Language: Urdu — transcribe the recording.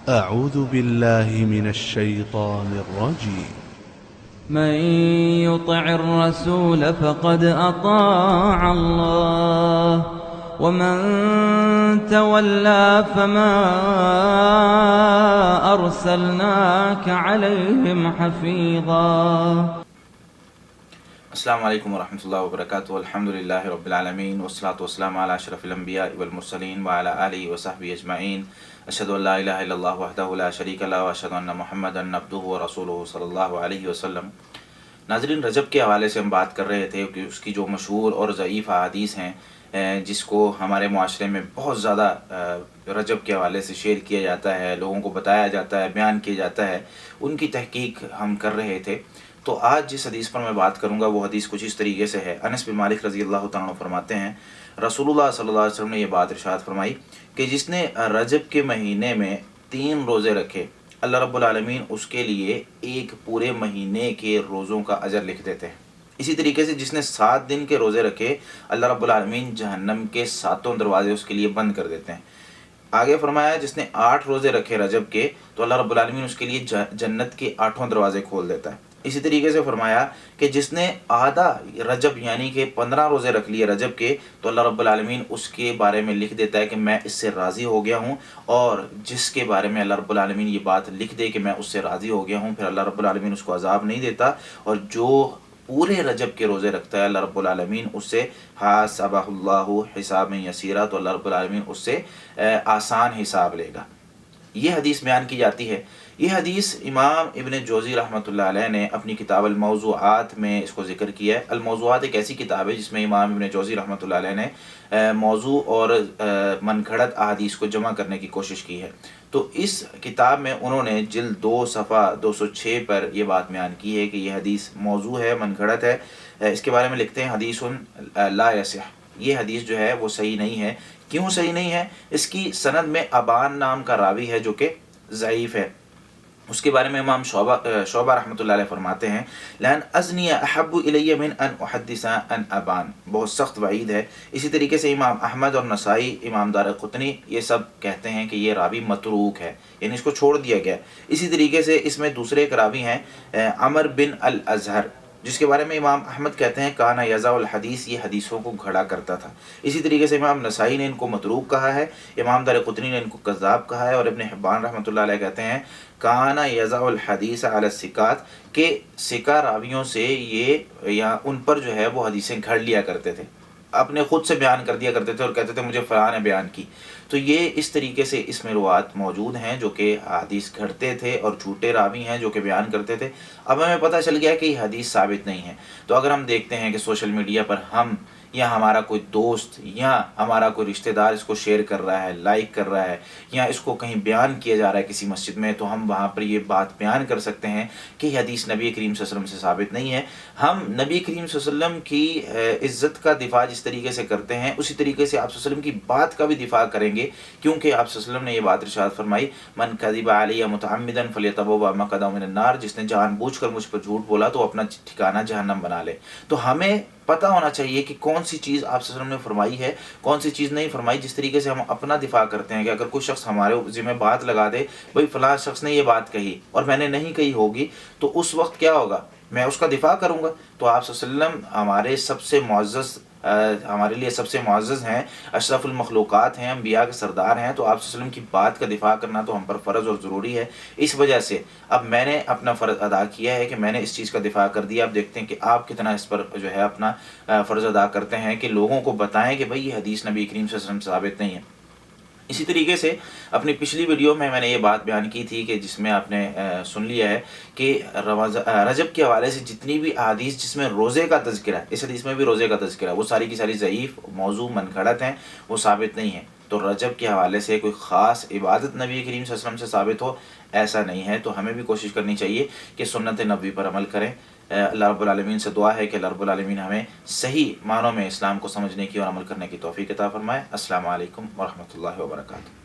أعوذ بالله من الشيطان الرجيم. من يطع الرسول فقد أطاع الله ومن تولى فما أرسلناك عليهم حفيظا. السلام علیکم ورحمۃ اللہ وبرکاتہ. الحمدللہ رب العالمین والصلاۃ والسلام علی اشرف الانبیاء والمرسلین وعلی آلہ وصحبہ اجمعین. اشہد ان لا الہ الا اللہ وحدہ لا شریک لہ واشہد ان محمدا عبدہ ورسولہ صلی اللہ علیہ وسلم. ناظرین، رجب کے حوالے سے ہم بات کر رہے تھے کہ اس کی جو مشہور اور ضعیف احادیث ہیں جس کو ہمارے معاشرے میں بہت زیادہ رجب کے حوالے سے شیئر کیا جاتا ہے، لوگوں کو بتایا جاتا ہے، بیان کیا جاتا ہے، ان کی تحقیق ہم کر رہے تھے. تو آج جس حدیث پر میں بات کروں گا وہ حدیث کچھ اس طریقے سے ہے. انس بن مالک رضی اللہ تعالیٰ عنہ فرماتے ہیں، رسول اللہ صلی اللہ علیہ وسلم نے یہ بات ارشاد فرمائی کہ جس نے رجب کے مہینے میں 3 روزے رکھے، اللہ رب العالمین اس کے لیے ایک پورے مہینے کے روزوں کا اجر لکھ دیتے ہیں. اسی طریقے سے جس نے 7 دن کے روزے رکھے، اللہ رب العالمین جہنم کے 7 دروازے اس کے لیے بند کر دیتے ہیں. آگے فرمایا جس نے 8 روزے رکھے رجب کے تو اللہ رب العالمین اس کے لیے جنت کے 8 دروازے کھول دیتا ہے. اسی طریقے سے فرمایا کہ جس نے آدھا رجب یعنی کہ 15 روزے رکھ لیے رجب کے تو اللہ رب العالمین اس کے بارے میں لکھ دیتا ہے کہ میں اس سے راضی ہو گیا ہوں. اور جس کے بارے میں اللہ رب العالمین یہ بات لکھ دے کہ میں اس سے راضی ہو گیا ہوں، پھر اللہ رب العالمین اس کو عذاب نہیں دیتا. اور جو پورے رجب کے روزے رکھتا ہے اللہ رب العالمین اس سے حاسبہ اللہ حسابا یسیرا، تو اللہ رب العالمین اس سے آسان حساب لے گا. یہ حدیث بیان کی جاتی ہے. یہ حدیث امام ابن جوزی رحمۃ اللہ علیہ نے اپنی کتاب الموضوعات میں اس کو ذکر کیا ہے. الموضوعات ایک ایسی کتاب ہے جس میں امام ابن جوزی رحمۃ اللہ علیہ نے موضوع اور من گھڑت احادیث کو جمع کرنے کی کوشش کی ہے. تو اس کتاب میں انہوں نے جلد 2 صفحہ 206 پر یہ بات بیان کی ہے کہ یہ حدیث موضوع ہے، من گھڑت ہے. اس کے بارے میں لکھتے ہیں حدیث لا یصح، یہ حدیث جو ہے وہ صحیح نہیں ہے. کیوں صحیح نہیں ہے؟ اس کی سند میں ابان نام کا راوی ہے جو کہ ضعیف ہے. اس کے بارے میں امام شعبہ رحمۃ اللہ علیہ فرماتے ہیں لأن أزني أحب إلي من أن أحدث عن أبان، بہت سخت وعید ہے. اسی طریقے سے امام احمد اور نسائی، امام دارقطنی، یہ سب کہتے ہیں کہ یہ راوی متروک ہے، یعنی اس کو چھوڑ دیا گیا. اسی طریقے سے اس میں دوسرے ایک راوی ہیں عمر بن الازہر، جس کے بارے میں امام احمد کہتے ہیں کانا یضع الحدیث، یہ حدیثوں کو گھڑا کرتا تھا. اسی طریقے سے امام نسائی نے ان کو متروک کہا ہے، امام دارقطنی نے ان کو کذاب کہا ہے، اور ابن حبان رحمۃ اللہ علیہ کہتے ہیں کانا یضع الحدیث علی الثقات، کہ ثقہ راویوں سے یہ یا ان پر جو ہے وہ حدیثیں گھڑ لیا کرتے تھے، اپنے خود سے بیان کر دیا کرتے تھے اور کہتے تھے مجھے فلاں نے بیان کی. تو یہ اس طریقے سے اس میں روایات موجود ہیں جو کہ حدیث گھڑتے تھے اور جھوٹے راوی ہیں جو کہ بیان کرتے تھے. اب ہمیں پتہ چل گیا کہ یہ حدیث ثابت نہیں ہے. تو اگر ہم دیکھتے ہیں کہ سوشل میڈیا پر ہم یا ہمارا کوئی دوست یا ہمارا کوئی رشتہ دار اس کو شیئر کر رہا ہے، لائک کر رہا ہے، یا اس کو کہیں بیان کیا جا رہا ہے کسی مسجد میں، تو ہم وہاں پر یہ بات بیان کر سکتے ہیں کہ یہ حدیث نبی کریم صلی اللہ علیہ وسلم سے ثابت نہیں ہے. ہم نبی کریم صلی اللہ علیہ وسلم کی عزت کا دفاع جس طریقے سے کرتے ہیں اسی طریقے سے آپ صلی اللہ علیہ وسلم کی بات کا بھی دفاع کریں گے، کیونکہ آپ صلی اللہ علیہ وسلم نے یہ بات ارشاد فرمائی من کذب علی متعمدا فلیتبوأ مقعدہ من النار، جس نے جان بوجھ کر مجھ پر جھوٹ بولا تو اپنا ٹھکانہ جہنم بنا لے. تو ہمیں پتہ ہونا چاہیے کہ کون سی چیز آپ صلی اللہ علیہ وسلم نے فرمائی ہے، کون سی چیز نہیں فرمائی. جس طریقے سے ہم اپنا دفاع کرتے ہیں کہ اگر کوئی شخص ہمارے ذمہ بات لگا دے، بھئی فلاں شخص نے یہ بات کہی اور میں نے نہیں کہی ہوگی، تو اس وقت کیا ہوگا؟ میں اس کا دفاع کروں گا. تو آپ صلی اللہ علیہ وسلم ہمارے سب سے معزز، ہمارے لیے سب سے معزز ہیں، اشرف المخلوقات ہیں، انبیاء کے سردار ہیں. تو آپ صلی اللہ علیہ وسلم کی بات کا دفاع کرنا تو ہم پر فرض اور ضروری ہے. اس وجہ سے اب میں نے اپنا فرض ادا کیا ہے کہ میں نے اس چیز کا دفاع کر دیا. اب دیکھتے ہیں کہ آپ کتنا اس پر جو ہے اپنا فرض ادا کرتے ہیں کہ لوگوں کو بتائیں کہ بھئی یہ حدیث نبی کریم صلی اللہ علیہ وسلم سے ثابت نہیں ہے. اسی طریقے سے اپنی پچھلی ویڈیو میں نے یہ بات بیان کی تھی کہ جس میں آپ نے سن لیا ہے کہ رجب کے حوالے سے جتنی بھی احادیث جس میں روزے کا تذکرہ ہے، اس حدیث میں بھی روزے کا تذکرہ ہے، وہ ساری کی ساری ضعیف، موضوع، من گھڑت ہیں، وہ ثابت نہیں ہیں. تو رجب کے حوالے سے کوئی خاص عبادت نبی کریم صلی اللہ علیہ وسلم سے ثابت ہو، ایسا نہیں ہے. تو ہمیں بھی کوشش کرنی چاہیے کہ سنت نبوی پر عمل کریں. اللہ رب العالمین سے دعا ہے کہ اللہ رب العالمین ہمیں صحیح معنوں میں اسلام کو سمجھنے کی اور عمل کرنے کی توفیق عطا فرمائے. السلام علیکم ورحمۃ اللہ وبرکاتہ.